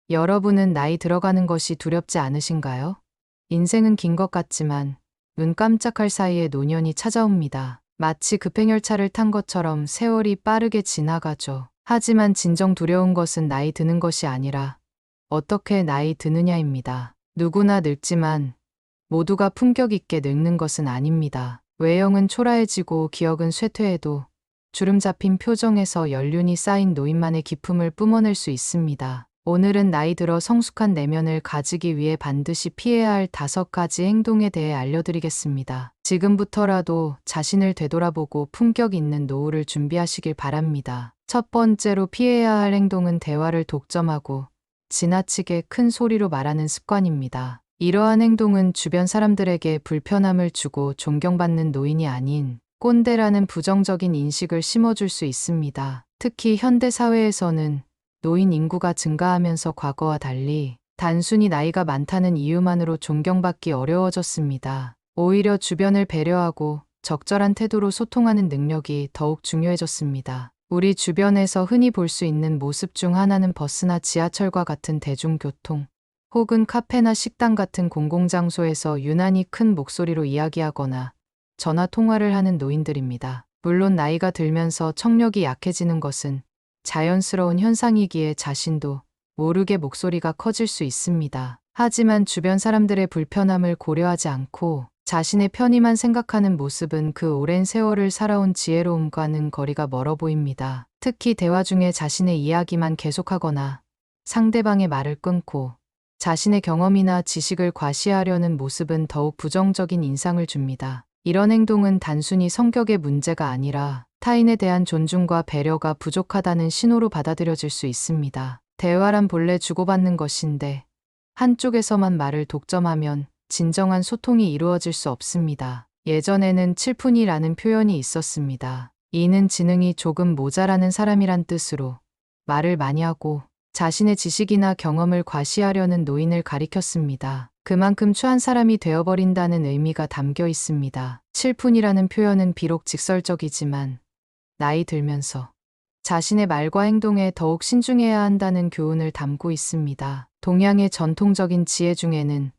여러분은 나이 들어가는 것이 두렵지 않으신가요? 인생은 긴 것 같지만 눈 깜짝할 사이에 노년이 찾아옵니다. 마치 급행열차를 탄 것처럼 세월이 빠르게 지나가죠. 하지만 진정 두려운 것은 나이 드는 것이 아니라 어떻게 나이 드느냐입니다. 누구나 늙지만 모두가 품격 있게 늙는 것은 아닙니다. 외형은 초라해지고 기억은 쇠퇴해도 주름 잡힌 표정에서 연륜이 쌓인 노인만의 기품을 뿜어낼 수 있습니다. 오늘은 나이 들어 성숙한 내면을 가지기 위해 반드시 피해야 할 5가지 행동에 대해 알려드리겠습니다. 지금부터라도 자신을 되돌아보고 품격 있는 노후를 준비하시길 바랍니다. 첫 번째로 피해야 할 행동은 대화를 독점하고 지나치게 큰 소리로 말하는 습관입니다. 이러한 행동은 주변 사람들에게 불편함을 주고 존경받는 노인이 아닌 꼰대라는 부정적인 인식을 심어줄 수 있습니다. 특히 현대 사회에서는 노인 인구가 증가하면서 과거와 달리 단순히 나이가 많다는 이유만으로 존경받기 어려워졌습니다. 오히려 주변을 배려하고 적절한 태도로 소통하는 능력이 더욱 중요해졌습니다. 우리 주변에서 흔히 볼 수 있는 모습 중 하나는 버스나 지하철과 같은 대중교통, 혹은 카페나 식당 같은 공공장소에서 유난히 큰 목소리로 이야기하거나 전화 통화를 하는 노인들입니다. 물론 나이가 들면서 청력이 약해지는 것은 자연스러운 현상이기에 자신도 모르게 목소리가 커질 수 있습니다. 하지만 주변 사람들의 불편함을 고려하지 않고 자신의 편의만 생각하는 모습은 그 오랜 세월을 살아온 지혜로움과는 거리가 멀어 보입니다. 특히 대화 중에 자신의 이야기만 계속하거나 상대방의 말을 끊고 자신의 경험이나 지식을 과시하려는 모습은 더욱 부정적인 인상을 줍니다. 이런 행동은 단순히 성격의 문제가 아니라 타인에 대한 존중과 배려가 부족하다는 신호로 받아들여질 수 있습니다. 대화란 본래 주고받는 것인데 한쪽에서만 말을 독점하면 진정한 소통이 이루어질 수 없습니다. 예전에는 칠푼이라는 표현이 있었습니다. 이는 지능이 조금 모자라는 사람이란 뜻으로 말을 많이 하고 자신의 지식이나 경험을 과시하려는 노인을 가리켰습니다. 그만큼 추한 사람이 되어버린다는 의미가 담겨 있습니다. 칠푼이라는 표현은 비록 직설적이지만 나이 들면서 자신의 말과 행동에 더욱 신중해야 한다는 교훈을 담고 있습니다. 동양의 전통적인 지혜 중에는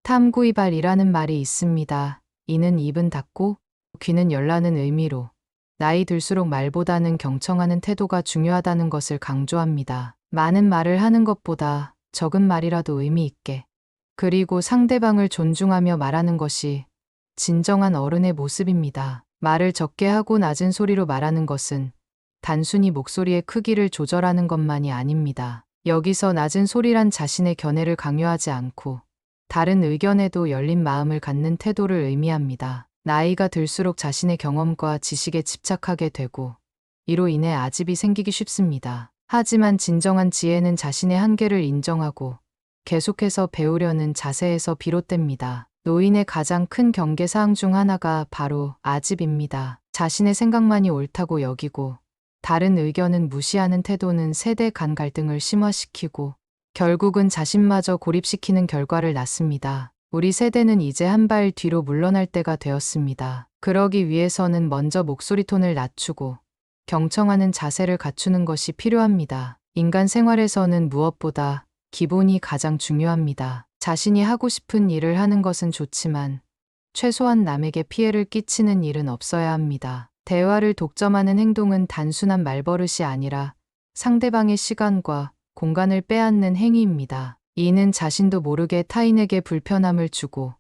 탐구이발이라는 말이 있습니다. 이는 입은 닫고 귀는 열라는 의미로 나이 들수록 말보다는 경청하는 태도가 중요하다는 것을 강조합니다. 많은 말을 하는 것보다 적은 말이라도 의미 있게, 그리고 상대방을 존중하며 말하는 것이 진정한 어른의 모습입니다. 말을 적게 하고 낮은 소리로 말하는 것은 단순히 목소리의 크기를 조절하는 것만이 아닙니다. 여기서 낮은 소리란 자신의 견해를 강요하지 않고 다른 의견에도 열린 마음을 갖는 태도를 의미합니다. 나이가 들수록 자신의 경험과 지식에 집착하게 되고 이로 인해 아집이 생기기 쉽습니다. 하지만 진정한 지혜는 자신의 한계를 인정하고 계속해서 배우려는 자세에서 비롯됩니다. 노인의 가장 큰 경계사항 중 하나가 바로 아집입니다. 자신의 생각만이 옳다고 여기고 다른 의견은 무시하는 태도는 세대 간 갈등을 심화시키고 결국은 자신마저 고립시키는 결과를 낳습니다. 우리 세대는 이제 한 발 뒤로 물러날 때가 되었습니다. 그러기 위해서는 먼저 목소리 톤을 낮추고 경청하는 자세를 갖추는 것이 필요합니다. 인간 생활에서는 무엇보다 기본이 가장 중요합니다. 자신이 하고 싶은 일을 하는 것은 좋지만 최소한 남에게 피해를 끼치는 일은 없어야 합니다. 대화를 독점하는 행동은 단순한 말버릇이 아니라 상대방의 시간과 공간을 빼앗는 행위입니다. 이는 자신도 모르게 타인에게 불편함을 주고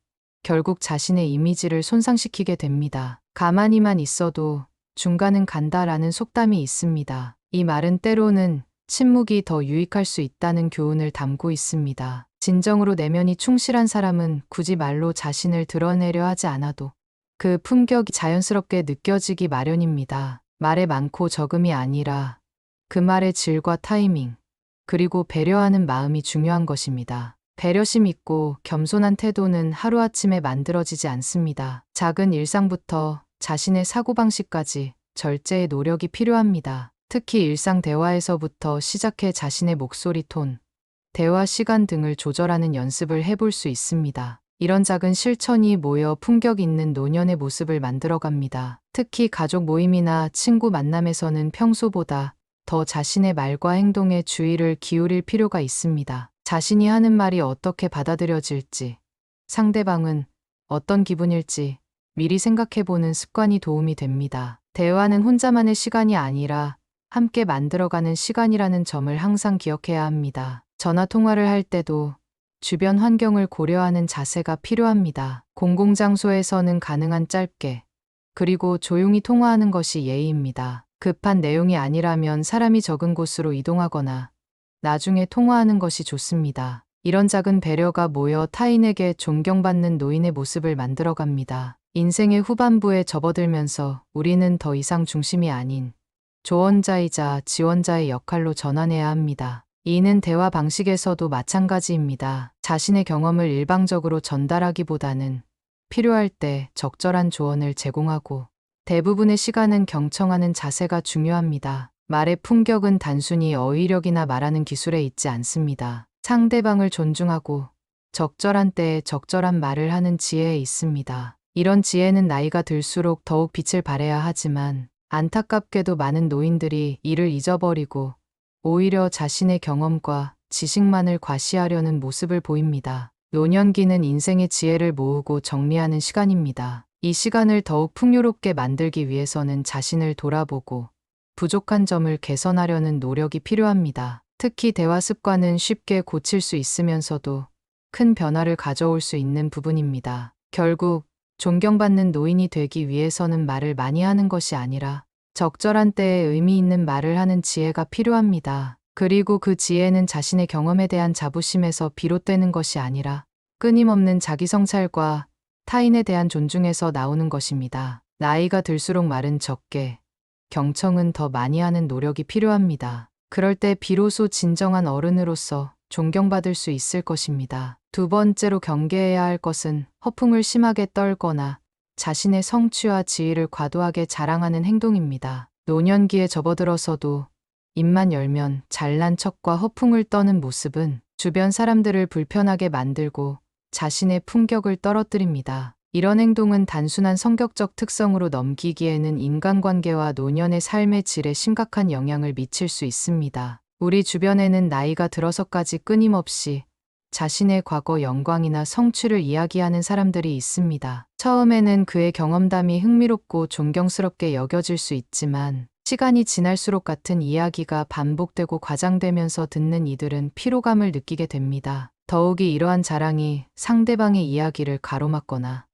결국 자신의 이미지를 손상시키게 됩니다. 가만히만 있어도 중간은 간다라는 속담이 있습니다. 이 말은 때로는 침묵이 더 유익할 수 있다는 교훈을 담고 있습니다. 진정으로 내면이 충실한 사람은 굳이 말로 자신을 드러내려 하지 않아도 그 품격이 자연스럽게 느껴지기 마련입니다. 말의 많고 적음이 아니라 그 말의 질과 타이밍, 그리고 배려하는 마음이 중요한 것입니다. 배려심 있고 겸손한 태도는 하루아침에 만들어지지 않습니다. 작은 일상부터 자신의 사고방식까지 절제의 노력이 필요합니다. 특히 일상 대화에서부터 시작해 자신의 목소리 톤, 대화 시간 등을 조절하는 연습을 해볼 수 있습니다. 이런 작은 실천이 모여 품격 있는 노년의 모습을 만들어갑니다. 특히 가족 모임이나 친구 만남에서는 평소보다 더 자신의 말과 행동에 주의를 기울일 필요가 있습니다. 자신이 하는 말이 어떻게 받아들여질지, 상대방은 어떤 기분일지 미리 생각해보는 습관이 도움이 됩니다. 대화는 혼자만의 시간이 아니라 함께 만들어가는 시간이라는 점을 항상 기억해야 합니다. 전화 통화를 할 때도 주변 환경을 고려하는 자세가 필요합니다. 공공장소에서는 가능한 짧게, 그리고 조용히 통화하는 것이 예의입니다. 급한 내용이 아니라면 사람이 적은 곳으로 이동하거나 나중에 통화하는 것이 좋습니다. 이런 작은 배려가 모여 타인에게 존경받는 노인의 모습을 만들어갑니다. 인생의 후반부에 접어들면서 우리는 더 이상 중심이 아닌 조언자이자 지원자의 역할로 전환해야 합니다. 이는 대화 방식에서도 마찬가지입니다. 자신의 경험을 일방적으로 전달하기보다는 필요할 때 적절한 조언을 제공하고 대부분의 시간은 경청하는 자세가 중요합니다. 말의 품격은 단순히 어휘력이나 말하는 기술에 있지 않습니다. 상대방을 존중하고 적절한 때에 적절한 말을 하는 지혜에 있습니다. 이런 지혜는 나이가 들수록 더욱 빛을 발해야 하지만 안타깝게도 많은 노인들이 이를 잊어버리고 오히려 자신의 경험과 지식만을 과시하려는 모습을 보입니다. 노년기는 인생의 지혜를 모으고 정리하는 시간입니다. 이 시간을 더욱 풍요롭게 만들기 위해서는 자신을 돌아보고 부족한 점을 개선하려는 노력이 필요합니다. 특히 대화 습관은 쉽게 고칠 수 있으면서도 큰 변화를 가져올 수 있는 부분입니다. 결국 존경받는 노인이 되기 위해서는 말을 많이 하는 것이 아니라 적절한 때에 의미 있는 말을 하는 지혜가 필요합니다. 그리고 그 지혜는 자신의 경험에 대한 자부심에서 비롯되는 것이 아니라 끊임없는 자기 성찰과 타인에 대한 존중에서 나오는 것입니다. 나이가 들수록 말은 적게, 경청은 더 많이 하는 노력이 필요합니다. 그럴 때 비로소 진정한 어른으로서 존경받을 수 있을 것입니다. 두 번째로 경계해야 할 것은 허풍을 심하게 떨거나 자신의 성취와 지위를 과도하게 자랑하는 행동입니다. 노년기에 접어들어서도 입만 열면 잘난 척과 허풍을 떠는 모습은 주변 사람들을 불편하게 만들고 자신의 품격을 떨어뜨립니다. 이런 행동은 단순한 성격적 특성으로 넘기기에는 인간관계와 노년의 삶의 질에 심각한 영향을 미칠 수 있습니다. 우리 주변에는 나이가 들어서까지 끊임없이 자신의 과거 영광이나 성취를 이야기하는 사람들이 있습니다. 처음에는 그의 경험담이 흥미롭고 존경스럽게 여겨질 수 있지만 시간이 지날수록 같은 이야기가 반복되고 과장되면서 듣는 이들은 피로감을 느끼게 됩니다. 더욱이 이러한 자랑이 상대방의 이야기를 가로막거나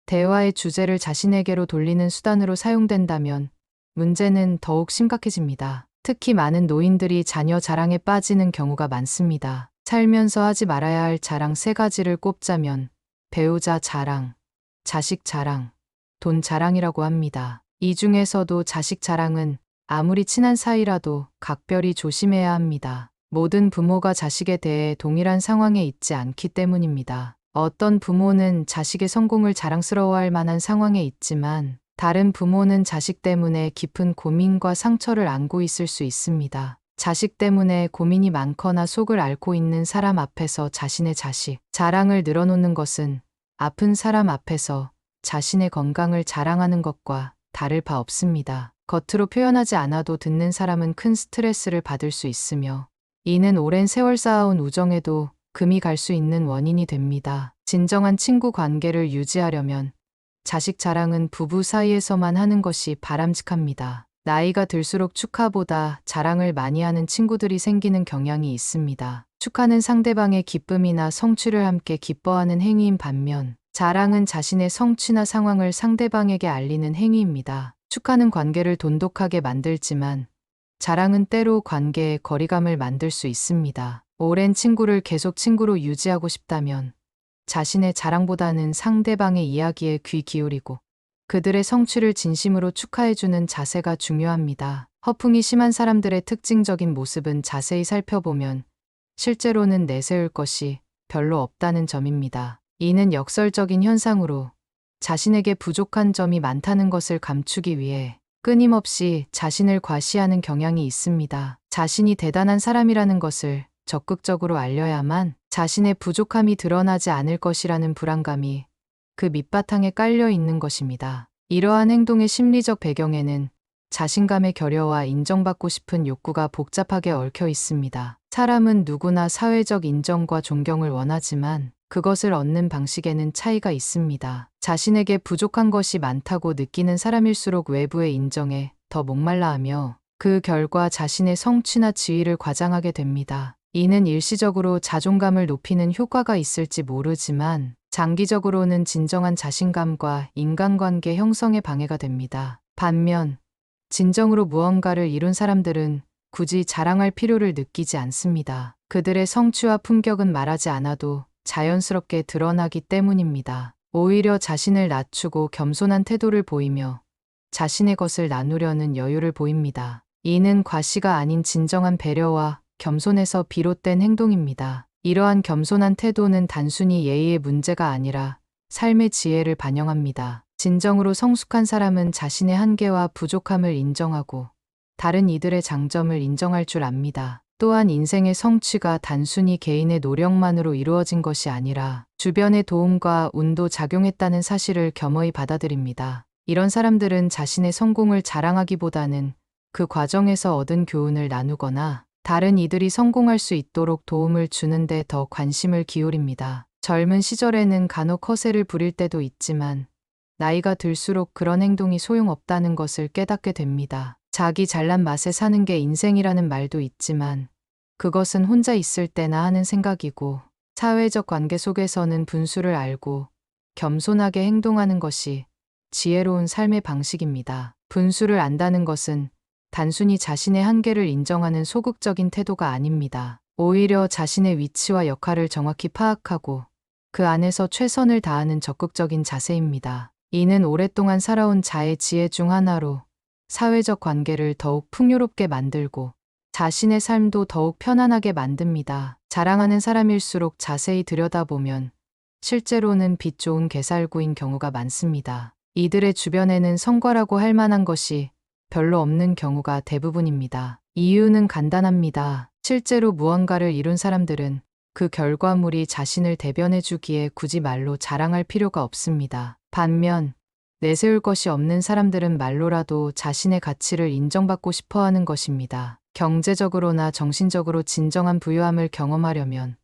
대화의 주제를 자신에게로 돌리는 수단으로 사용된다면 문제는 더욱 심각해집니다. 특히 많은 노인들이 자녀 자랑에 빠지는 경우가 많습니다. 살면서 하지 말아야 할 자랑 3가지를 꼽자면 배우자 자랑, 자식 자랑, 돈 자랑이라고 합니다. 이 중에서도 자식 자랑은 아무리 친한 사이라도 각별히 조심해야 합니다. 모든 부모가 자식에 대해 동일한 상황에 있지 않기 때문입니다. 어떤 부모는 자식의 성공을 자랑스러워할 만한 상황에 있지만 다른 부모는 자식 때문에 깊은 고민과 상처를 안고 있을 수 있습니다. 자식 때문에 고민이 많거나 속을 앓고 있는 사람 앞에서 자신의 자식 자랑을 늘어놓는 것은 아픈 사람 앞에서 자신의 건강을 자랑하는 것과 다를 바 없습니다. 겉으로 표현하지 않아도 듣는 사람은 큰 스트레스를 받을 수 있으며 이는 오랜 세월 쌓아온 우정에도 금이 갈 수 있는 원인이 됩니다. 진정한 친구 관계를 유지하려면 자식 자랑은 부부 사이에서만 하는 것이 바람직합니다. 나이가 들수록 축하보다 자랑을 많이 하는 친구들이 생기는 경향이 있습니다. 축하는 상대방의 기쁨이나 성취를 함께 기뻐하는 행위인 반면 자랑은 자신의 성취나 상황을 상대방에게 알리는 행위입니다. 축하는 관계를 돈독하게 만들지만 자랑은 때로 관계에 거리감을 만들 수 있습니다. 오랜 친구를 계속 친구로 유지하고 싶다면 자신의 자랑보다는 상대방의 이야기에 귀 기울이고 그들의 성취를 진심으로 축하해주는 자세가 중요합니다. 허풍이 심한 사람들의 특징적인 모습은 자세히 살펴보면 실제로는 내세울 것이 별로 없다는 점입니다. 이는 역설적인 현상으로 자신에게 부족한 점이 많다는 것을 감추기 위해 끊임없이 자신을 과시하는 경향이 있습니다. 자신이 대단한 사람이라는 것을 적극적으로 알려야만 자신의 부족함이 드러나지 않을 것이라는 불안감이 그 밑바탕에 깔려 있는 것입니다. 이러한 행동의 심리적 배경에는 자신감의 결여와 인정받고 싶은 욕구가 복잡하게 얽혀 있습니다. 사람은 누구나 사회적 인정과 존경을 원하지만 그것을 얻는 방식에는 차이가 있습니다. 자신에게 부족한 것이 많다고 느끼는 사람일수록 외부의 인정에 더 목말라하며 그 결과 자신의 성취나 지위를 과장하게 됩니다. 이는 일시적으로 자존감을 높이는 효과가 있을지 모르지만 장기적으로는 진정한 자신감과 인간관계 형성에 방해가 됩니다. 반면 진정으로 무언가를 이룬 사람들은 굳이 자랑할 필요를 느끼지 않습니다. 그들의 성취와 품격은 말하지 않아도 자연스럽게 드러나기 때문입니다. 오히려 자신을 낮추고 겸손한 태도를 보이며 자신의 것을 나누려는 여유를 보입니다. 이는 과시가 아닌 진정한 배려와 겸손에서 비롯된 행동입니다. 이러한 겸손한 태도는 단순히 예의의 문제가 아니라 삶의 지혜를 반영합니다. 진정으로 성숙한 사람은 자신의 한계와 부족함을 인정하고 다른 이들의 장점을 인정할 줄 압니다. 또한 인생의 성취가 단순히 개인의 노력만으로 이루어진 것이 아니라 주변의 도움과 운도 작용했다는 사실을 겸허히 받아들입니다. 이런 사람들은 자신의 성공을 자랑하기보다는 그 과정에서 얻은 교훈을 나누거나 다른 이들이 성공할 수 있도록 도움을 주는데 더 관심을 기울입니다. 젊은 시절에는 간혹 허세를 부릴 때도 있지만 나이가 들수록 그런 행동이 소용없다는 것을 깨닫게 됩니다. 자기 잘난 맛에 사는 게 인생이라는 말도 있지만 그것은 혼자 있을 때나 하는 생각이고 사회적 관계 속에서는 분수를 알고 겸손하게 행동하는 것이 지혜로운 삶의 방식입니다. 분수를 안다는 것은 단순히 자신의 한계를 인정하는 소극적인 태도가 아닙니다. 오히려 자신의 위치와 역할을 정확히 파악하고 그 안에서 최선을 다하는 적극적인 자세입니다. 이는 오랫동안 살아온 자의 지혜 중 하나로 사회적 관계를 더욱 풍요롭게 만들고 자신의 삶도 더욱 편안하게 만듭니다. 자랑하는 사람일수록 자세히 들여다보면 실제로는 빛 좋은 개살구인 경우가 많습니다. 이들의 주변에는 성과라고 할 만한 것이 별로 없는 경우가 대부분입니다. 이유는 간단합니다. 실제로 무언가를 이룬 사람들은 그 결과물이 자신을 대변해 주기에 굳이 말로 자랑할 필요가 없습니다. 반면 내세울 것이 없는 사람들은 말로라도 자신의 가치를 인정받고 싶어 하는 것입니다. 경제적으로나 정신적으로 진정한 부유함을 경험하려면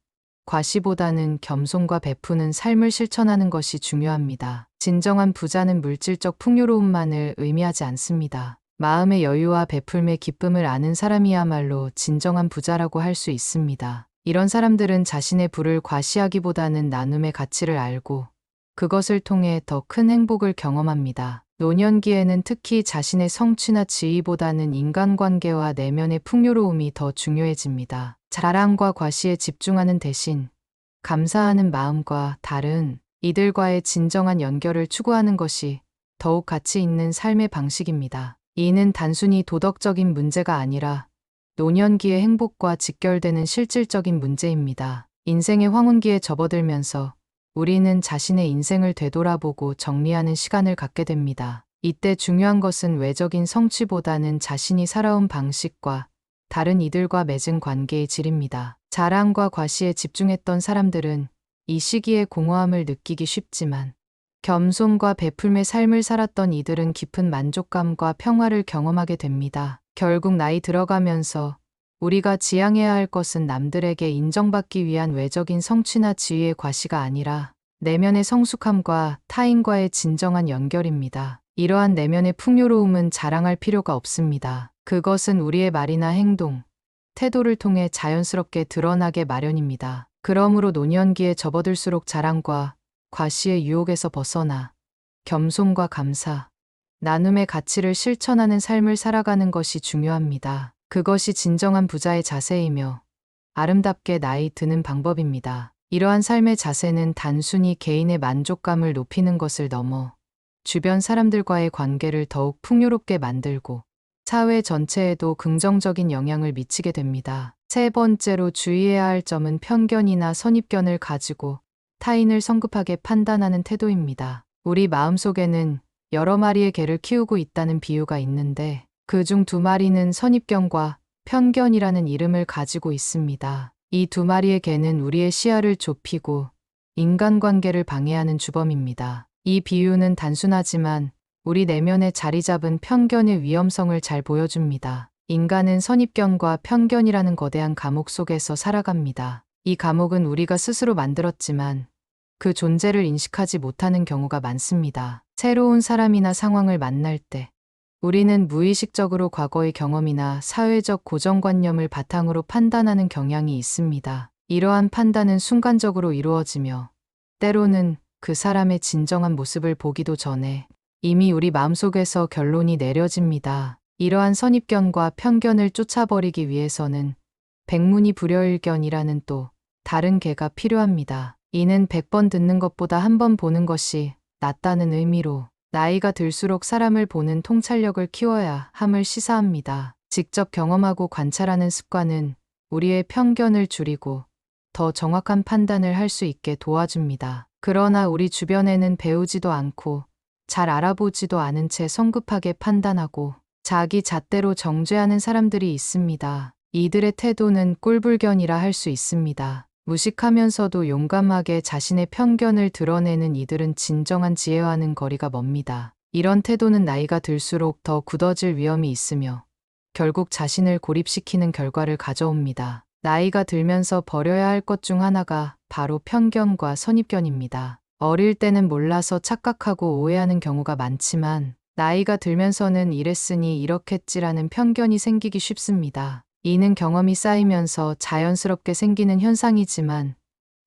과시보다는 겸손과 베푸는 삶을 실천하는 것이 중요합니다. 진정한 부자는 물질적 풍요로움만을 의미하지 않습니다. 마음의 여유와 베풀매 기쁨을 아는 사람이야말로 진정한 부자라고 할 수 있습니다. 이런 사람들은 자신의 부를 과시하기보다는 나눔의 가치를 알고 그것을 통해 더 큰 행복을 경험합니다. 노년기에는 특히 자신의 성취나 지위보다는 인간관계와 내면의 풍요로움이 더 중요해집니다. 자랑과 과시에 집중하는 대신 감사하는 마음과 다른 이들과의 진정한 연결을 추구하는 것이 더욱 가치 있는 삶의 방식입니다. 이는 단순히 도덕적인 문제가 아니라 노년기의 행복과 직결되는 실질적인 문제입니다. 인생의 황혼기에 접어들면서 우리는 자신의 인생을 되돌아보고 정리하는 시간을 갖게 됩니다. 이때 중요한 것은 외적인 성취보다는 자신이 살아온 방식과 다른 이들과 맺은 관계의 질입니다. 자랑과 과시에 집중했던 사람들은 이 시기에 공허함을 느끼기 쉽지만 겸손과 베풀매 삶을 살았던 이들은 깊은 만족감과 평화를 경험하게 됩니다. 결국 나이 들어가면서 우리가 지향해야 할 것은 남들에게 인정받기 위한 외적인 성취나 지위의 과시가 아니라 내면의 성숙함과 타인과의 진정한 연결입니다. 이러한 내면의 풍요로움은 자랑할 필요가 없습니다. 그것은 우리의 말이나 행동, 태도를 통해 자연스럽게 드러나게 마련입니다. 그러므로 노년기에 접어들수록 자랑과 과시의 유혹에서 벗어나 겸손과 감사, 나눔의 가치를 실천하는 삶을 살아가는 것이 중요합니다. 그것이 진정한 부자의 자세이며 아름답게 나이 드는 방법입니다. 이러한 삶의 자세는 단순히 개인의 만족감을 높이는 것을 넘어 주변 사람들과의 관계를 더욱 풍요롭게 만들고 사회 전체에도 긍정적인 영향을 미치게 됩니다. 세 번째로 주의해야 할 점은 편견이나 선입견을 가지고 타인을 성급하게 판단하는 태도입니다. 우리 마음속에는 여러 마리의 개를 키우고 있다는 비유가 있는데 그중 두 마리는 선입견과 편견이라는 이름을 가지고 있습니다. 이 두 마리의 개는 우리의 시야를 좁히고 인간관계를 방해하는 주범입니다. 이 비유는 단순하지만 우리 내면에 자리 잡은 편견의 위험성을 잘 보여줍니다. 인간은 선입견과 편견이라는 거대한 감옥 속에서 살아갑니다. 이 감옥은 우리가 스스로 만들었지만 그 존재를 인식하지 못하는 경우가 많습니다. 새로운 사람이나 상황을 만날 때 우리는 무의식적으로 과거의 경험이나 사회적 고정관념을 바탕으로 판단하는 경향이 있습니다. 이러한 판단은 순간적으로 이루어지며 때로는 그 사람의 진정한 모습을 보기도 전에 이미 우리 마음속에서 결론이 내려집니다. 이러한 선입견과 편견을 쫓아버리기 위해서는 백문이불여일견이라는 또 다른 개가 필요합니다. 이는 100번 듣는 것보다 한 번 보는 것이 낫다는 의미로 나이가 들수록 사람을 보는 통찰력을 키워야 함을 시사합니다. 직접 경험하고 관찰하는 습관은 우리의 편견을 줄이고 더 정확한 판단을 할 수 있게 도와줍니다. 그러나 우리 주변에는 배우지도 않고 잘 알아보지도 않은 채 성급하게 판단하고 자기 잣대로 정죄하는 사람들이 있습니다. 이들의 태도는 꼴불견이라 할 수 있습니다. 무식하면서도 용감하게 자신의 편견을 드러내는 이들은 진정한 지혜와는 거리가 멉니다. 이런 태도는 나이가 들수록 더 굳어질 위험이 있으며 결국 자신을 고립시키는 결과를 가져옵니다. 나이가 들면서 버려야 할 것 중 하나가 바로 편견과 선입견입니다. 어릴 때는 몰라서 착각하고 오해하는 경우가 많지만 나이가 들면서는 이랬으니 이렇겠지라는 편견이 생기기 쉽습니다. 이는 경험이 쌓이면서 자연스럽게 생기는 현상이지만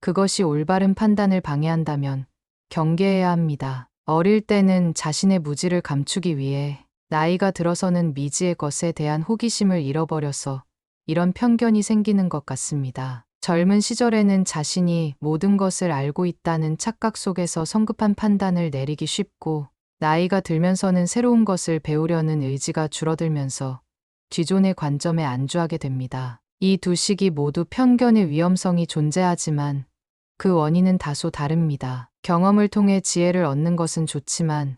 그것이 올바른 판단을 방해한다면 경계해야 합니다. 어릴 때는 자신의 무지를 감추기 위해 나이가 들어서는 미지의 것에 대한 호기심을 잃어버려서 이런 편견이 생기는 것 같습니다. 젊은 시절에는 자신이 모든 것을 알고 있다는 착각 속에서 성급한 판단을 내리기 쉽고 나이가 들면서는 새로운 것을 배우려는 의지가 줄어들면서 기존의 관점에 안주하게 됩니다. 이 두 시기 모두 편견의 위험성이 존재하지만 그 원인은 다소 다릅니다. 경험을 통해 지혜를 얻는 것은 좋지만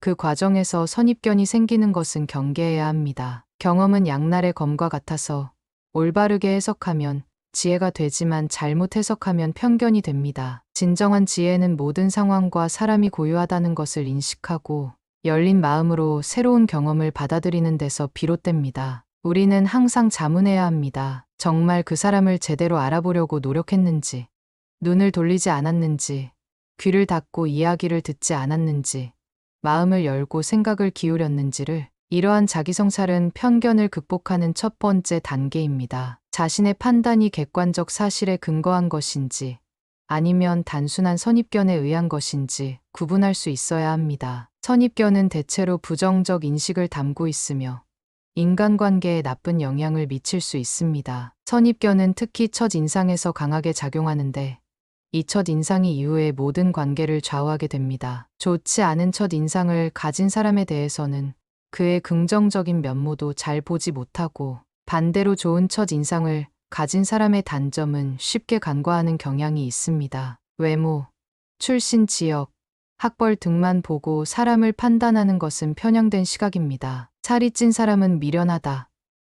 그 과정에서 선입견이 생기는 것은 경계해야 합니다. 경험은 양날의 검과 같아서 올바르게 해석하면 지혜가 되지만 잘못 해석하면 편견이 됩니다. 진정한 지혜는 모든 상황과 사람이 고유하다는 것을 인식하고 열린 마음으로 새로운 경험을 받아들이는 데서 비롯됩니다. 우리는 항상 자문해야 합니다. 정말 그 사람을 제대로 알아보려고 노력했는지, 눈을 돌리지 않았는지, 귀를 닫고 이야기를 듣지 않았는지, 마음을 열고 생각을 기울였는지를. 이러한 자기성찰은 편견을 극복하는 첫 번째 단계입니다. 자신의 판단이 객관적 사실에 근거한 것인지 아니면 단순한 선입견에 의한 것인지 구분할 수 있어야 합니다. 선입견은 대체로 부정적 인식을 담고 있으며 인간관계에 나쁜 영향을 미칠 수 있습니다. 선입견은 특히 첫인상에서 강하게 작용하는데 이 첫인상이 이후의 모든 관계를 좌우하게 됩니다. 좋지 않은 첫인상을 가진 사람에 대해서는 그의 긍정적인 면모도 잘 보지 못하고 반대로 좋은 첫인상을 가진 사람의 단점은 쉽게 간과하는 경향이 있습니다. 외모, 출신 지역, 학벌 등만 보고 사람을 판단하는 것은 편향된 시각입니다. 살이 찐 사람은 미련하다,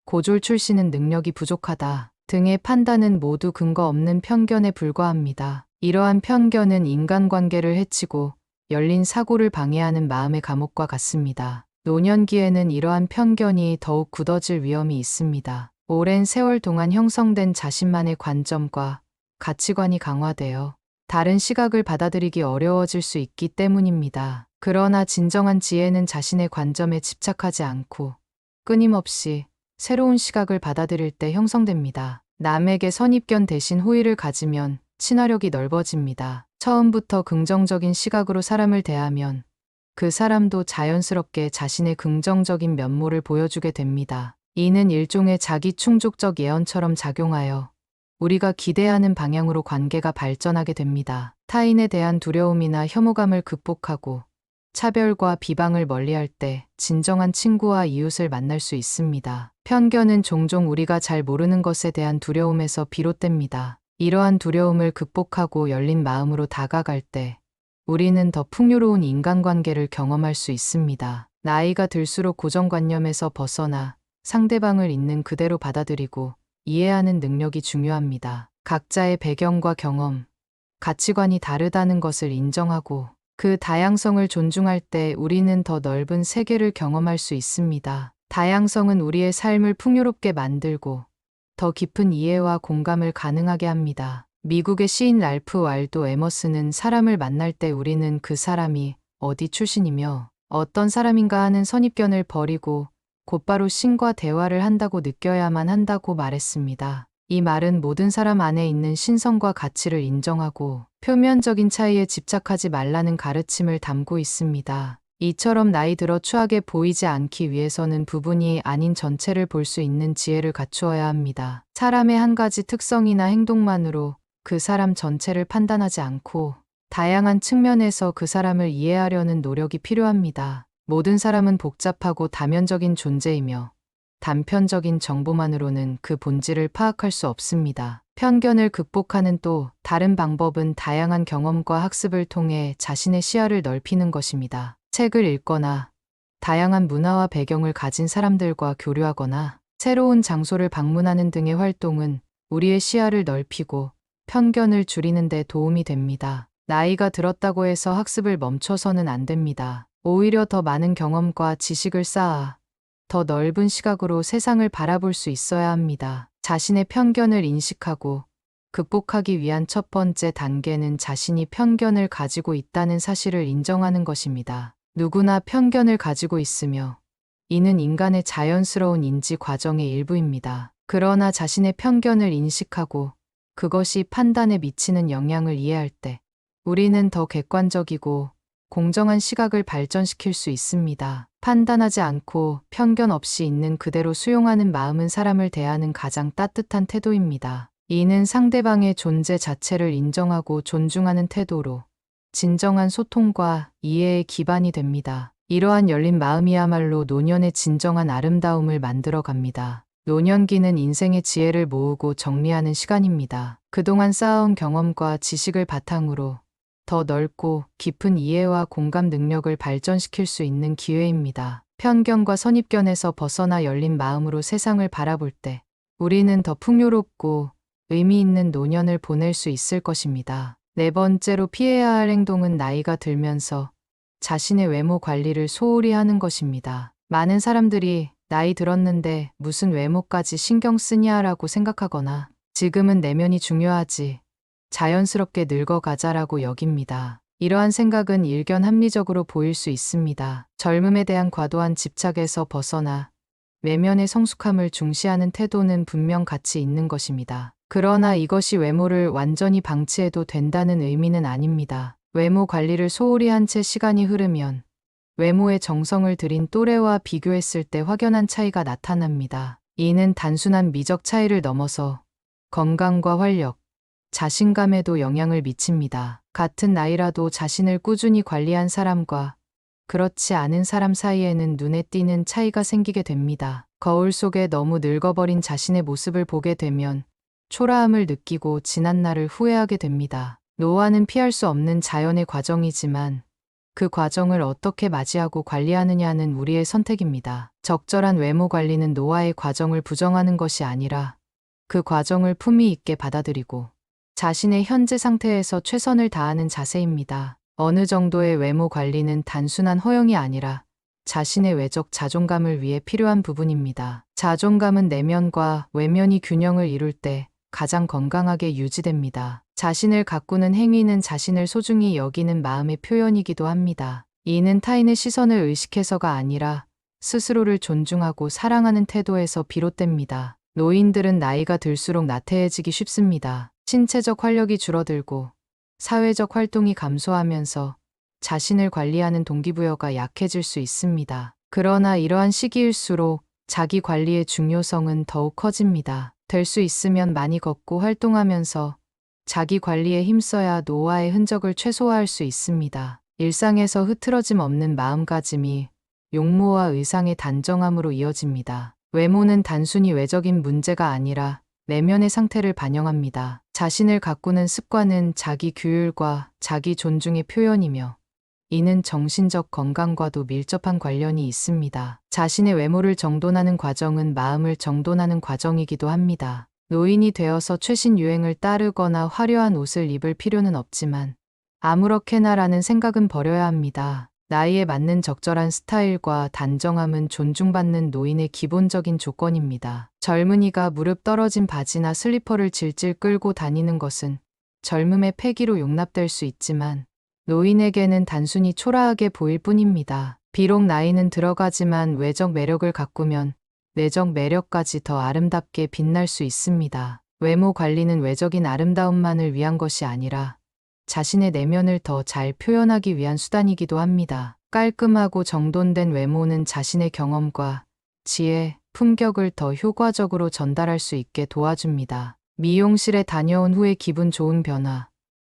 고졸 출신은 능력이 부족하다 등의 판단은 모두 근거 없는 편견에 불과합니다. 이러한 편견은 인간관계를 해치고 열린 사고를 방해하는 마음의 감옥과 같습니다. 노년기에는 이러한 편견이 더욱 굳어질 위험이 있습니다. 오랜 세월 동안 형성된 자신만의 관점과 가치관이 강화되어 다른 시각을 받아들이기 어려워질 수 있기 때문입니다. 그러나 진정한 지혜는 자신의 관점에 집착하지 않고 끊임없이 새로운 시각을 받아들일 때 형성됩니다. 남에게 선입견 대신 호의를 가지면 친화력이 넓어집니다. 처음부터 긍정적인 시각으로 사람을 대하면 그 사람도 자연스럽게 자신의 긍정적인 면모를 보여주게 됩니다. 이는 일종의 자기 충족적 예언처럼 작용하여 우리가 기대하는 방향으로 관계가 발전하게 됩니다. 타인에 대한 두려움이나 혐오감을 극복하고 차별과 비방을 멀리할 때 진정한 친구와 이웃을 만날 수 있습니다. 편견은 종종 우리가 잘 모르는 것에 대한 두려움에서 비롯됩니다. 이러한 두려움을 극복하고 열린 마음으로 다가갈 때 우리는 더 풍요로운 인간관계를 경험할 수 있습니다. 나이가 들수록 고정관념에서 벗어나 상대방을 있는 그대로 받아들이고 이해하는 능력이 중요합니다. 각자의 배경과 경험, 가치관이 다르다는 것을 인정하고 그 다양성을 존중할 때 우리는 더 넓은 세계를 경험할 수 있습니다. 다양성은 우리의 삶을 풍요롭게 만들고 더 깊은 이해와 공감을 가능하게 합니다. 미국의 시인 랄프 왈도 에머스는 사람을 만날 때 우리는 그 사람이 어디 출신이며 어떤 사람인가 하는 선입견을 버리고 곧바로 신과 대화를 한다고 느껴야만 한다고 말했습니다. 이 말은 모든 사람 안에 있는 신성과 가치를 인정하고 표면적인 차이에 집착하지 말라는 가르침을 담고 있습니다. 이처럼 나이 들어 추하게 보이지 않기 위해서는 부분이 아닌 전체를 볼 수 있는 지혜를 갖추어야 합니다. 사람의 한 가지 특성이나 행동만으로 그 사람 전체를 판단하지 않고 다양한 측면에서 그 사람을 이해하려는 노력이 필요합니다. 모든 사람은 복잡하고 다면적인 존재이며 단편적인 정보만으로는 그 본질을 파악할 수 없습니다. 편견을 극복하는 또 다른 방법은 다양한 경험과 학습을 통해 자신의 시야를 넓히는 것입니다. 책을 읽거나 다양한 문화와 배경을 가진 사람들과 교류하거나 새로운 장소를 방문하는 등의 활동은 우리의 시야를 넓히고 편견을 줄이는 데 도움이 됩니다. 나이가 들었다고 해서 학습을 멈춰서는 안 됩니다. 오히려 더 많은 경험과 지식을 쌓아 더 넓은 시각으로 세상을 바라볼 수 있어야 합니다. 자신의 편견을 인식하고 극복하기 위한 첫 번째 단계는 자신이 편견을 가지고 있다는 사실을 인정하는 것입니다. 누구나 편견을 가지고 있으며 이는 인간의 자연스러운 인지 과정의 일부입니다. 그러나 자신의 편견을 인식하고 그것이 판단에 미치는 영향을 이해할 때 우리는 더 객관적이고 공정한 시각을 발전시킬 수 있습니다. 판단하지 않고 편견 없이 있는 그대로 수용하는 마음은 사람을 대하는 가장 따뜻한 태도입니다. 이는 상대방의 존재 자체를 인정하고 존중하는 태도로 진정한 소통과 이해의 기반이 됩니다. 이러한 열린 마음이야말로 노년의 진정한 아름다움을 만들어 갑니다. 노년기는 인생의 지혜를 모으고 정리하는 시간입니다. 그동안 쌓아온 경험과 지식을 바탕으로 더 넓고 깊은 이해와 공감 능력을 발전시킬 수 있는 기회입니다. 편견과 선입견에서 벗어나 열린 마음으로 세상을 바라볼 때 우리는 더 풍요롭고 의미 있는 노년을 보낼 수 있을 것입니다. 네 번째로 피해야 할 행동은 나이가 들면서 자신의 외모 관리를 소홀히 하는 것입니다. 많은 사람들이 나이 들었는데 무슨 외모까지 신경 쓰냐라고 생각하거나 지금은 내면이 중요하지 자연스럽게 늙어가자라고 여깁니다. 이러한 생각은 일견 합리적으로 보일 수 있습니다. 젊음에 대한 과도한 집착에서 벗어나 외면의 성숙함을 중시하는 태도는 분명 가치 있는 것입니다. 그러나 이것이 외모를 완전히 방치해도 된다는 의미는 아닙니다. 외모 관리를 소홀히 한 채 시간이 흐르면 외모에 정성을 들인 또래와 비교했을 때 확연한 차이가 나타납니다. 이는 단순한 미적 차이를 넘어서 건강과 활력, 자신감에도 영향을 미칩니다. 같은 나이라도 자신을 꾸준히 관리한 사람과 그렇지 않은 사람 사이에는 눈에 띄는 차이가 생기게 됩니다. 거울 속에 너무 늙어버린 자신의 모습을 보게 되면 초라함을 느끼고 지난 날을 후회하게 됩니다. 노화는 피할 수 없는 자연의 과정이지만 그 과정을 어떻게 맞이하고 관리하느냐는 우리의 선택입니다. 적절한 외모 관리는 노화의 과정을 부정하는 것이 아니라 그 과정을 품위 있게 받아들이고 자신의 현재 상태에서 최선을 다하는 자세입니다. 어느 정도의 외모 관리는 단순한 허용이 아니라 자신의 외적 자존감을 위해 필요한 부분입니다. 자존감은 내면과 외면이 균형을 이룰 때 가장 건강하게 유지됩니다. 자신을 가꾸는 행위는 자신을 소중히 여기는 마음의 표현이기도 합니다. 이는 타인의 시선을 의식해서가 아니라 스스로를 존중하고 사랑하는 태도에서 비롯됩니다. 노인들은 나이가 들수록 나태해지기 쉽습니다. 신체적 활력이 줄어들고 사회적 활동이 감소하면서 자신을 관리하는 동기부여가 약해질 수 있습니다. 그러나 이러한 시기일수록 자기 관리의 중요성은 더욱 커집니다. 될 수 있으면 많이 걷고 활동하면서 자기 관리에 힘써야 노화의 흔적을 최소화할 수 있습니다. 일상에서 흐트러짐 없는 마음가짐이 용모와 의상의 단정함으로 이어집니다. 외모는 단순히 외적인 문제가 아니라 내면의 상태를 반영합니다. 자신을 가꾸는 습관은 자기 규율과 자기 존중의 표현이며 이는 정신적 건강과도 밀접한 관련이 있습니다. 자신의 외모를 정돈하는 과정은 마음을 정돈하는 과정이기도 합니다. 노인이 되어서 최신 유행을 따르거나 화려한 옷을 입을 필요는 없지만 아무렇게나라는 생각은 버려야 합니다. 나이에 맞는 적절한 스타일과 단정함은 존중받는 노인의 기본적인 조건입니다. 젊은이가 무릎 떨어진 바지나 슬리퍼를 질질 끌고 다니는 것은 젊음의 패기로 용납될 수 있지만 노인에게는 단순히 초라하게 보일 뿐입니다. 비록 나이는 들어가지만 외적 매력을 가꾸면 내적 매력까지 더 아름답게 빛날 수 있습니다. 외모 관리는 외적인 아름다움만을 위한 것이 아니라 자신의 내면을 더 잘 표현하기 위한 수단이기도 합니다. 깔끔하고 정돈된 외모는 자신의 경험과 지혜, 품격을 더 효과적으로 전달할 수 있게 도와줍니다. 미용실에 다녀온 후에 기분 좋은 변화,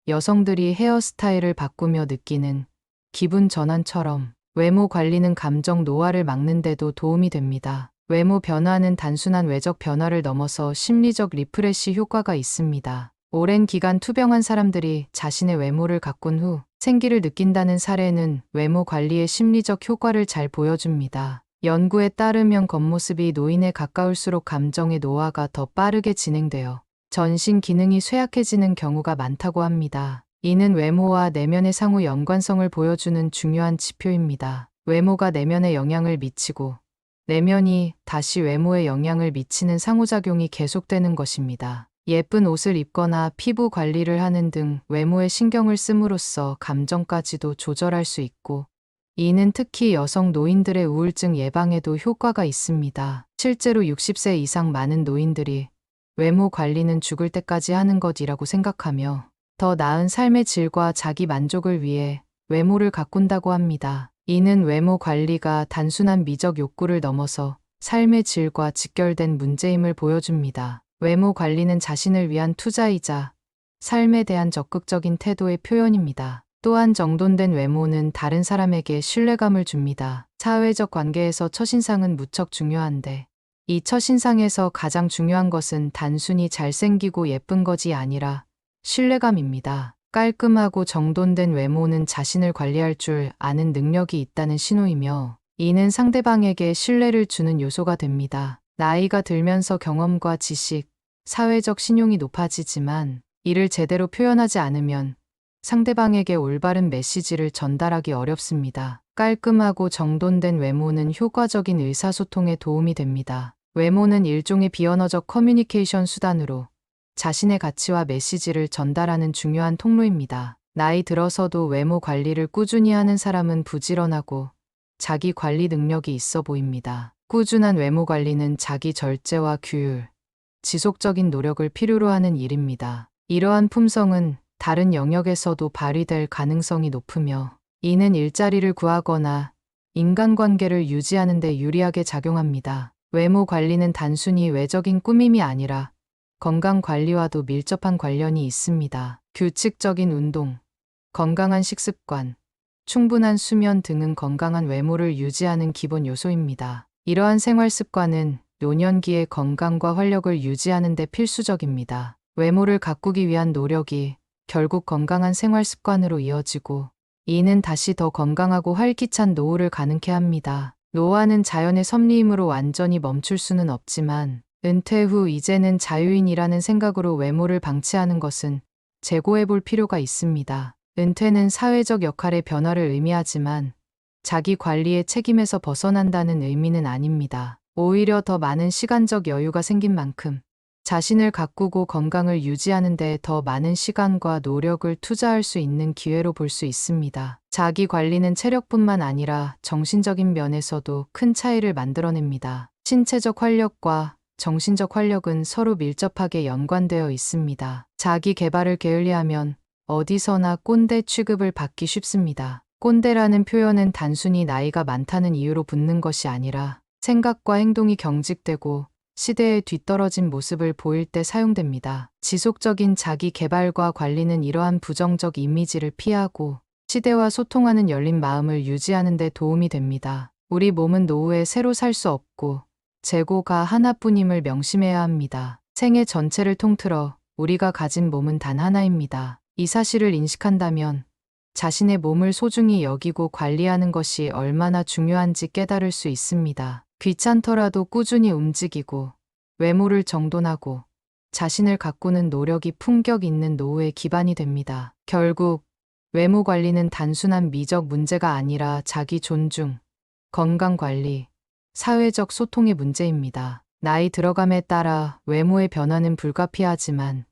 여성들이 헤어스타일을 바꾸며 느끼는 기분 전환처럼 외모 관리는 감정 노화를 막는 데도 도움이 됩니다. 외모 변화는 단순한 외적 변화를 넘어서 심리적 리프레시 효과가 있습니다. 오랜 기간 투병한 사람들이 자신의 외모를 가꾼 후 생기를 느낀다는 사례는 외모 관리의 심리적 효과를 잘 보여줍니다. 연구에 따르면 겉모습이 노인에 가까울수록 감정의 노화가 더 빠르게 진행되어 전신 기능이 쇠약해지는 경우가 많다고 합니다. 이는 외모와 내면의 상호 연관성을 보여주는 중요한 지표입니다. 외모가 내면에 영향을 미치고 내면이 다시 외모에 영향을 미치는 상호작용이 계속되는 것입니다. 예쁜 옷을 입거나 피부 관리를 하는 등 외모에 신경을 씀으로써 감정까지도 조절할 수 있고, 이는 특히 여성 노인들의 우울증 예방에도 효과가 있습니다. 실제로 60세 이상 많은 노인들이 외모 관리는 죽을 때까지 하는 것이라고 생각하며 더 나은 삶의 질과 자기 만족을 위해 외모를 가꾼다고 합니다. 이는 외모 관리가 단순한 미적 욕구를 넘어서 삶의 질과 직결된 문제임을 보여줍니다. 외모 관리는 자신을 위한 투자이자 삶에 대한 적극적인 태도의 표현입니다. 또한 정돈된 외모는 다른 사람에게 신뢰감을 줍니다. 사회적 관계에서 첫인상은 무척 중요한데, 이 첫인상에서 가장 중요한 것은 단순히 잘생기고 예쁜 것이 아니라 신뢰감입니다. 깔끔하고 정돈된 외모는 자신을 관리할 줄 아는 능력이 있다는 신호이며, 이는 상대방에게 신뢰를 주는 요소가 됩니다. 나이가 들면서 경험과 지식, 사회적 신용이 높아지지만 이를 제대로 표현하지 않으면 상대방에게 올바른 메시지를 전달하기 어렵습니다. 깔끔하고 정돈된 외모는 효과적인 의사소통에 도움이 됩니다. 외모는 일종의 비언어적 커뮤니케이션 수단으로 자신의 가치와 메시지를 전달하는 중요한 통로입니다. 나이 들어서도 외모 관리를 꾸준히 하는 사람은 부지런하고 자기 관리 능력이 있어 보입니다. 꾸준한 외모 관리는 자기 절제와 규율, 지속적인 노력을 필요로 하는 일입니다. 이러한 품성은 다른 영역에서도 발휘될 가능성이 높으며, 이는 일자리를 구하거나 인간관계를 유지하는 데 유리하게 작용합니다. 외모 관리는 단순히 외적인 꾸밈이 아니라 건강 관리와도 밀접한 관련이 있습니다. 규칙적인 운동, 건강한 식습관, 충분한 수면 등은 건강한 외모를 유지하는 기본 요소입니다. 이러한 생활 습관은 노년기의 건강과 활력을 유지하는 데 필수적입니다. 외모를 가꾸기 위한 노력이 결국 건강한 생활 습관으로 이어지고, 이는 다시 더 건강하고 활기찬 노후를 가능케 합니다. 노화는 자연의 섭리이므로 완전히 멈출 수는 없지만, 은퇴 후 이제는 자유인이라는 생각으로 외모를 방치하는 것은 재고해 볼 필요가 있습니다. 은퇴는 사회적 역할의 변화를 의미하지만 자기 관리의 책임에서 벗어난다는 의미는 아닙니다. 오히려 더 많은 시간적 여유가 생긴 만큼 자신을 가꾸고 건강을 유지하는 데 더 많은 시간과 노력을 투자할 수 있는 기회로 볼 수 있습니다. 자기 관리는 체력뿐만 아니라 정신적인 면에서도 큰 차이를 만들어냅니다. 신체적 활력과 정신적 활력은 서로 밀접하게 연관되어 있습니다. 자기 개발을 게을리하면 어디서나 꼰대 취급을 받기 쉽습니다. 꼰대라는 표현은 단순히 나이가 많다는 이유로 붙는 것이 아니라 생각과 행동이 경직되고 시대에 뒤떨어진 모습을 보일 때 사용됩니다. 지속적인 자기 개발과 관리는 이러한 부정적 이미지를 피하고 시대와 소통하는 열린 마음을 유지하는 데 도움이 됩니다. 우리 몸은 노후에 새로 살 수 없고 재고가 하나뿐임을 명심해야 합니다. 생애 전체를 통틀어 우리가 가진 몸은 단 하나입니다. 이 사실을 인식한다면 자신의 몸을 소중히 여기고 관리하는 것이 얼마나 중요한지 깨달을 수 있습니다. 귀찮더라도 꾸준히 움직이고 외모를 정돈하고 자신을 가꾸는 노력이 품격 있는 노후의 기반이 됩니다. 결국 외모 관리는 단순한 미적 문제가 아니라 자기 존중, 건강 관리, 사회적 소통의 문제입니다. 나이 들어감에 따라 외모의 변화는 불가피하지만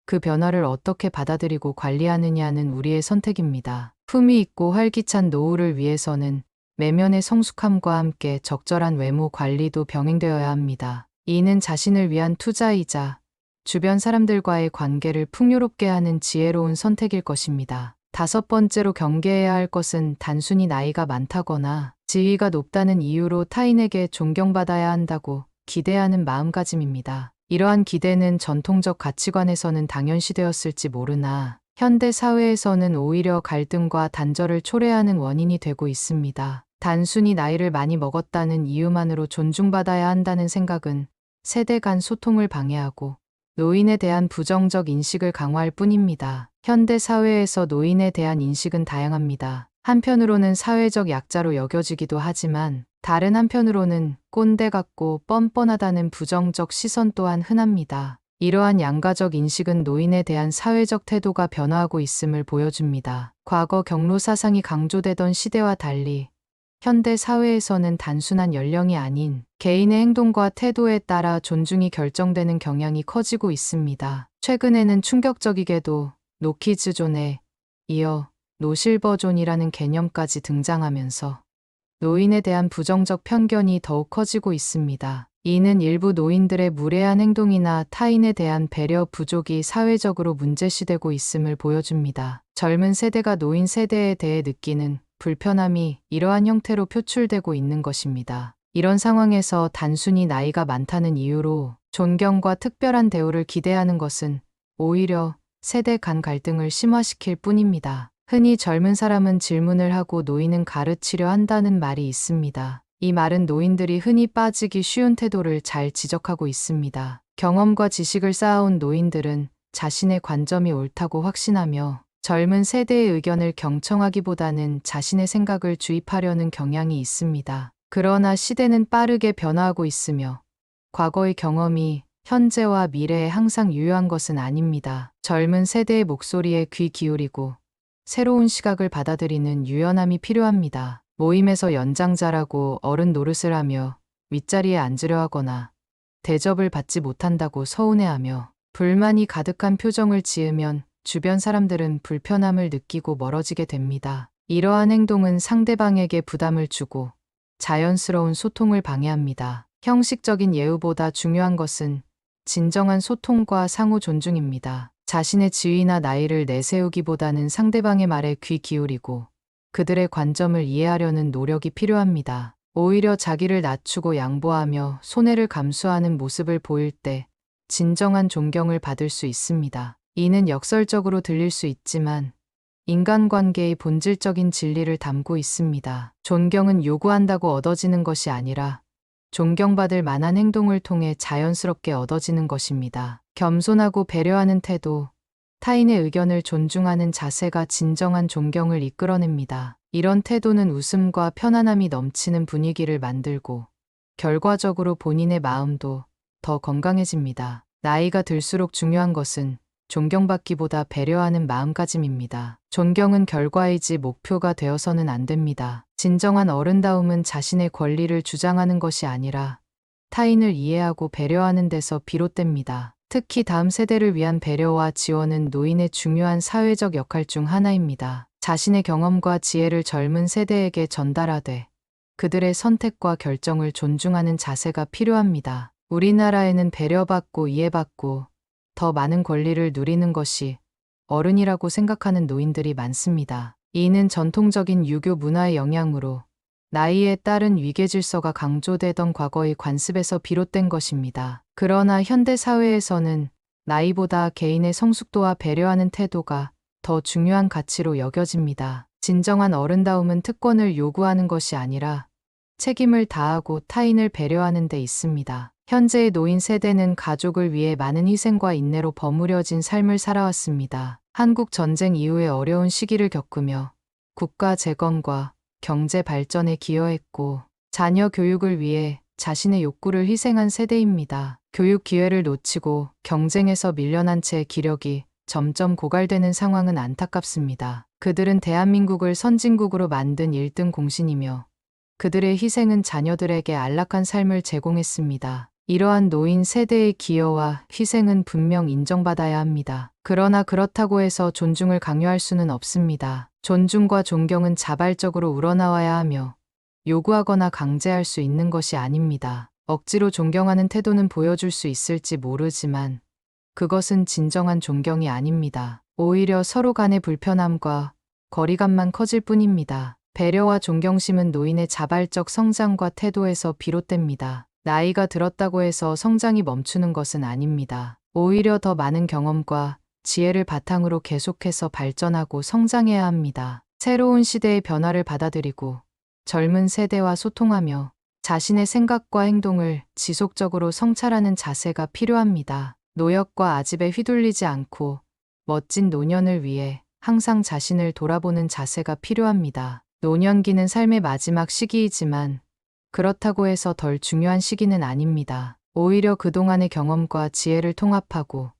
그 변화를 어떻게 받아들이고 관리하느냐는 우리의 선택입니다. 품위 있고 활기찬 노후를 위해서는 내면의 성숙함과 함께 적절한 외모 관리도 병행되어야 합니다. 이는 자신을 위한 투자이자 주변 사람들과의 관계를 풍요롭게 하는 지혜로운 선택일 것입니다. 다섯 번째로 경계해야 할 것은 단순히 나이가 많다거나 지위가 높다는 이유로 타인에게 존경받아야 한다고 기대하는 마음가짐입니다. 이러한 기대는 전통적 가치관에서는 당연시되었을지 모르나 현대 사회에서는 오히려 갈등과 단절을 초래하는 원인이 되고 있습니다. 단순히 나이를 많이 먹었다는 이유만으로 존중받아야 한다는 생각은 세대 간 소통을 방해하고 노인에 대한 부정적 인식을 강화할 뿐입니다. 현대 사회에서 노인에 대한 인식은 다양합니다. 한편으로는 사회적 약자로 여겨지기도 하지만 다른 한편으로는 꼰대 같고 뻔뻔하다는 부정적 시선 또한 흔합니다. 이러한 양가적 인식은 노인에 대한 사회적 태도가 변화하고 있음을 보여줍니다. 과거 경로 사상이 강조되던 시대와 달리 현대 사회에서는 단순한 연령이 아닌 개인의 행동과 태도에 따라 존중이 결정되는 경향이 커지고 있습니다. 최근에는 충격적이게도 노키즈존에 이어 노실버존이라는 개념까지 등장하면서 노인에 대한 부정적 편견이 더욱 커지고 있습니다. 이는 일부 노인들의 무례한 행동이나 타인에 대한 배려 부족이 사회적으로 문제시되고 있음을 보여줍니다. 젊은 세대가 노인 세대에 대해 느끼는 불편함이 이러한 형태로 표출되고 있는 것입니다. 이런 상황에서 단순히 나이가 많다는 이유로 존경과 특별한 대우를 기대하는 것은 오히려 세대 간 갈등을 심화시킬 뿐입니다. 흔히 젊은 사람은 질문을 하고 노인은 가르치려 한다는 말이 있습니다. 이 말은 노인들이 흔히 빠지기 쉬운 태도를 잘 지적하고 있습니다. 경험과 지식을 쌓아온 노인들은 자신의 관점이 옳다고 확신하며 젊은 세대의 의견을 경청하기보다는 자신의 생각을 주입하려는 경향이 있습니다. 그러나 시대는 빠르게 변화하고 있으며 과거의 경험이 현재와 미래에 항상 유효한 것은 아닙니다. 젊은 세대의 목소리에 귀 기울이고 새로운 시각을 받아들이는 유연함이 필요합니다. 모임에서 연장자라고 어른 노릇을 하며 윗자리에 앉으려 하거나 대접을 받지 못한다고 서운해하며 불만이 가득한 표정을 지으면 주변 사람들은 불편함을 느끼고 멀어지게 됩니다. 이러한 행동은 상대방에게 부담을 주고 자연스러운 소통을 방해합니다. 형식적인 예우보다 중요한 것은 진정한 소통과 상호 존중입니다. 자신의 지위나 나이를 내세우기보다는 상대방의 말에 귀 기울이고 그들의 관점을 이해하려는 노력이 필요합니다. 오히려 자기를 낮추고 양보하며 손해를 감수하는 모습을 보일 때 진정한 존경을 받을 수 있습니다. 이는 역설적으로 들릴 수 있지만 인간관계의 본질적인 진리를 담고 있습니다. 존경은 요구한다고 얻어지는 것이 아니라 존경받을 만한 행동을 통해 자연스럽게 얻어지는 것입니다. 겸손하고 배려하는 태도, 타인의 의견을 존중하는 자세가 진정한 존경을 이끌어냅니다. 이런 태도는 웃음과 편안함이 넘치는 분위기를 만들고 결과적으로 본인의 마음도 더 건강해집니다. 나이가 들수록 중요한 것은 존경받기보다 배려하는 마음가짐입니다. 존경은 결과이지 목표가 되어서는 안 됩니다. 진정한 어른다움은 자신의 권리를 주장하는 것이 아니라 타인을 이해하고 배려하는 데서 비롯됩니다. 특히 다음 세대를 위한 배려와 지원은 노인의 중요한 사회적 역할 중 하나입니다. 자신의 경험과 지혜를 젊은 세대에게 전달하되 그들의 선택과 결정을 존중하는 자세가 필요합니다. 우리나라에는 배려받고 이해받고 더 많은 권리를 누리는 것이 어른이라고 생각하는 노인들이 많습니다. 이는 전통적인 유교 문화의 영향으로 나이에 따른 위계질서가 강조되던 과거의 관습에서 비롯된 것입니다. 그러나 현대 사회에서는 나이보다 개인의 성숙도와 배려하는 태도가 더 중요한 가치로 여겨집니다. 진정한 어른다움은 특권을 요구하는 것이 아니라 책임을 다하고 타인을 배려하는 데 있습니다. 현재의 노인 세대는 가족을 위해 많은 희생과 인내로 버무려진 삶을 살아왔습니다. 한국 전쟁 이후에 어려운 시기를 겪으며 국가 재건과 경제 발전에 기여했고 자녀 교육을 위해 자신의 욕구를 희생한 세대입니다. 교육 기회를 놓치고 경쟁에서 밀려난 채 기력이 점점 고갈되는 상황은 안타깝습니다. 그들은 대한민국을 선진국으로 만든 1등 공신이며 그들의 희생은 자녀들에게 안락한 삶을 제공했습니다. 이러한 노인 세대의 기여와 희생은 분명 인정받아야 합니다. 그러나 그렇다고 해서 존중을 강요할 수는 없습니다. 존중과 존경은 자발적으로 우러나와야 하며 요구하거나 강제할 수 있는 것이 아닙니다. 억지로 존경하는 태도는 보여줄 수 있을지 모르지만 그것은 진정한 존경이 아닙니다. 오히려 서로 간의 불편함과 거리감만 커질 뿐입니다. 배려와 존경심은 노인의 자발적 성장과 태도에서 비롯됩니다. 나이가 들었다고 해서 성장이 멈추는 것은 아닙니다. 오히려 더 많은 경험과 지혜를 바탕으로 계속해서 발전하고 성장해야 합니다. 새로운 시대의 변화를 받아들이고 젊은 세대와 소통하며 자신의 생각과 행동을 지속적으로 성찰하는 자세가 필요합니다. 노역과 아집에 휘둘리지 않고 멋진 노년을 위해 항상 자신을 돌아보는 자세가 필요합니다. 노년기는 삶의 마지막 시기이지만 그렇다고 해서 덜 중요한 시기는 아닙니다. 오히려 그동안의 경험과 지혜를 통합하고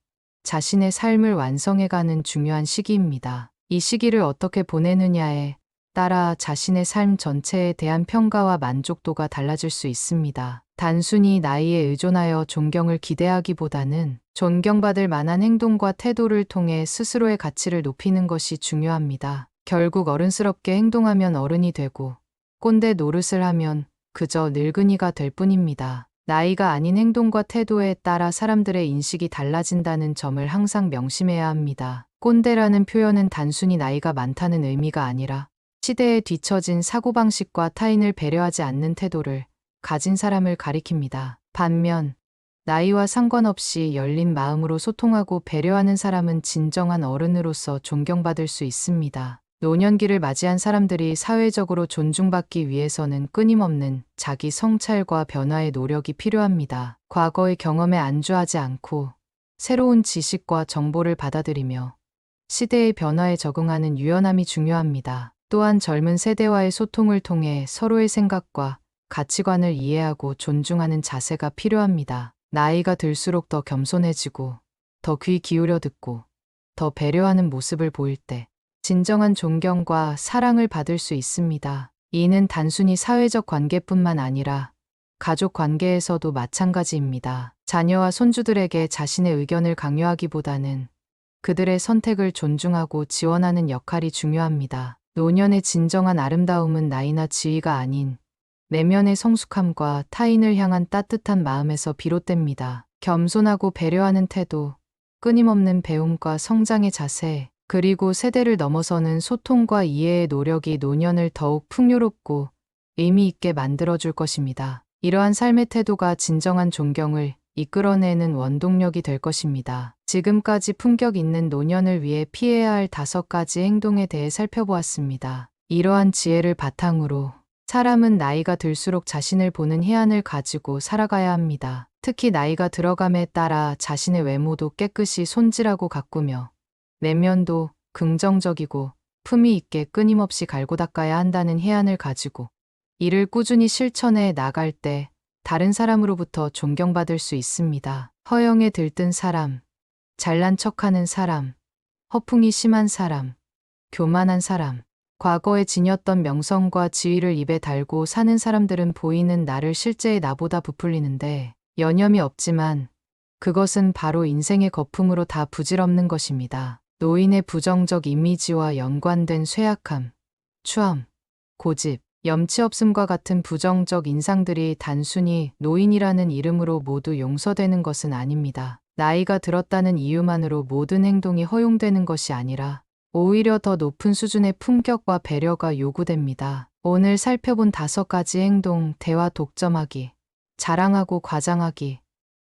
자신의 삶을 완성해가는 중요한 시기입니다. 이 시기를 어떻게 보내느냐에 따라 자신의 삶 전체에 대한 평가와 만족도가 달라질 수 있습니다. 단순히 나이에 의존하여 존경을 기대하기보다는 존경받을 만한 행동과 태도를 통해 스스로의 가치를 높이는 것이 중요합니다. 결국 어른스럽게 행동하면 어른이 되고 꼰대 노릇을 하면 그저 늙은이가 될 뿐입니다. 나이가 아닌 행동과 태도에 따라 사람들의 인식이 달라진다는 점을 항상 명심해야 합니다. 꼰대라는 표현은 단순히 나이가 많다는 의미가 아니라 시대에 뒤처진 사고방식과 타인을 배려하지 않는 태도를 가진 사람을 가리킵니다. 반면 나이와 상관없이 열린 마음으로 소통하고 배려하는 사람은 진정한 어른으로서 존경받을 수 있습니다. 노년기를 맞이한 사람들이 사회적으로 존중받기 위해서는 끊임없는 자기 성찰과 변화의 노력이 필요합니다. 과거의 경험에 안주하지 않고 새로운 지식과 정보를 받아들이며 시대의 변화에 적응하는 유연함이 중요합니다. 또한 젊은 세대와의 소통을 통해 서로의 생각과 가치관을 이해하고 존중하는 자세가 필요합니다. 나이가 들수록 더 겸손해지고 더 귀 기울여 듣고 더 배려하는 모습을 보일 때 진정한 존경과 사랑을 받을 수 있습니다. 이는 단순히 사회적 관계뿐만 아니라 가족 관계에서도 마찬가지입니다. 자녀와 손주들에게 자신의 의견을 강요하기보다는 그들의 선택을 존중하고 지원하는 역할이 중요합니다. 노년의 진정한 아름다움은 나이나 지위가 아닌 내면의 성숙함과 타인을 향한 따뜻한 마음에서 비롯됩니다. 겸손하고 배려하는 태도, 끊임없는 배움과 성장의 자세, 그리고 세대를 넘어서는 소통과 이해의 노력이 노년을 더욱 풍요롭고 의미 있게 만들어줄 것입니다. 이러한 삶의 태도가 진정한 존경을 이끌어내는 원동력이 될 것입니다. 지금까지 품격 있는 노년을 위해 피해야 할 5가지 행동에 대해 살펴보았습니다. 이러한 지혜를 바탕으로 사람은 나이가 들수록 자신을 보는 해안을 가지고 살아가야 합니다. 특히 나이가 들어감에 따라 자신의 외모도 깨끗이 손질하고 가꾸며 내면도 긍정적이고 품위 있게 끊임없이 갈고 닦아야 한다는 해안을 가지고 이를 꾸준히 실천해 나갈 때 다른 사람으로부터 존경받을 수 있습니다. 허영에 들뜬 사람, 잘난 척하는 사람, 허풍이 심한 사람, 교만한 사람, 과거에 지녔던 명성과 지위를 입에 달고 사는 사람들은 보이는 나를 실제의 나보다 부풀리는데 여념이 없지만 그것은 바로 인생의 거품으로 다 부질없는 것입니다. 노인의 부정적 이미지와 연관된 쇠약함, 추함, 고집, 염치 없음과 같은 부정적 인상들이 단순히 노인이라는 이름으로 모두 용서되는 것은 아닙니다. 나이가 들었다는 이유만으로 모든 행동이 허용되는 것이 아니라 오히려 더 높은 수준의 품격과 배려가 요구됩니다. 오늘 살펴본 5가지 행동, 대화 독점하기, 자랑하고 과장하기,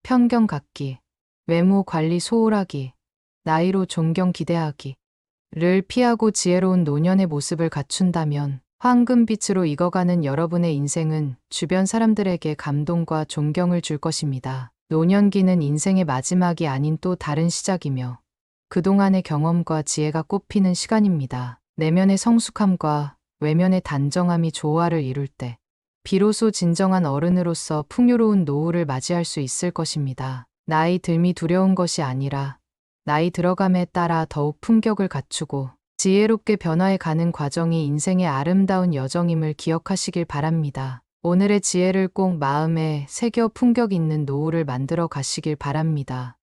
편견 갖기, 외모 관리 소홀하기, 나이로 존경 기대하기를 피하고 지혜로운 노년의 모습을 갖춘다면 황금빛으로 익어가는 여러분의 인생은 주변 사람들에게 감동과 존경을 줄 것입니다. 노년기는 인생의 마지막이 아닌 또 다른 시작이며 그동안의 경험과 지혜가 꽃피는 시간입니다. 내면의 성숙함과 외면의 단정함이 조화를 이룰 때 비로소 진정한 어른으로서 풍요로운 노후를 맞이할 수 있을 것입니다. 나이 들미 두려운 것이 아니라 나이 들어감에 따라 더욱 품격을 갖추고 지혜롭게 변화해 가는 과정이 인생의 아름다운 여정임을 기억하시길 바랍니다. 오늘의 지혜를 꼭 마음에 새겨 품격 있는 노후를 만들어 가시길 바랍니다.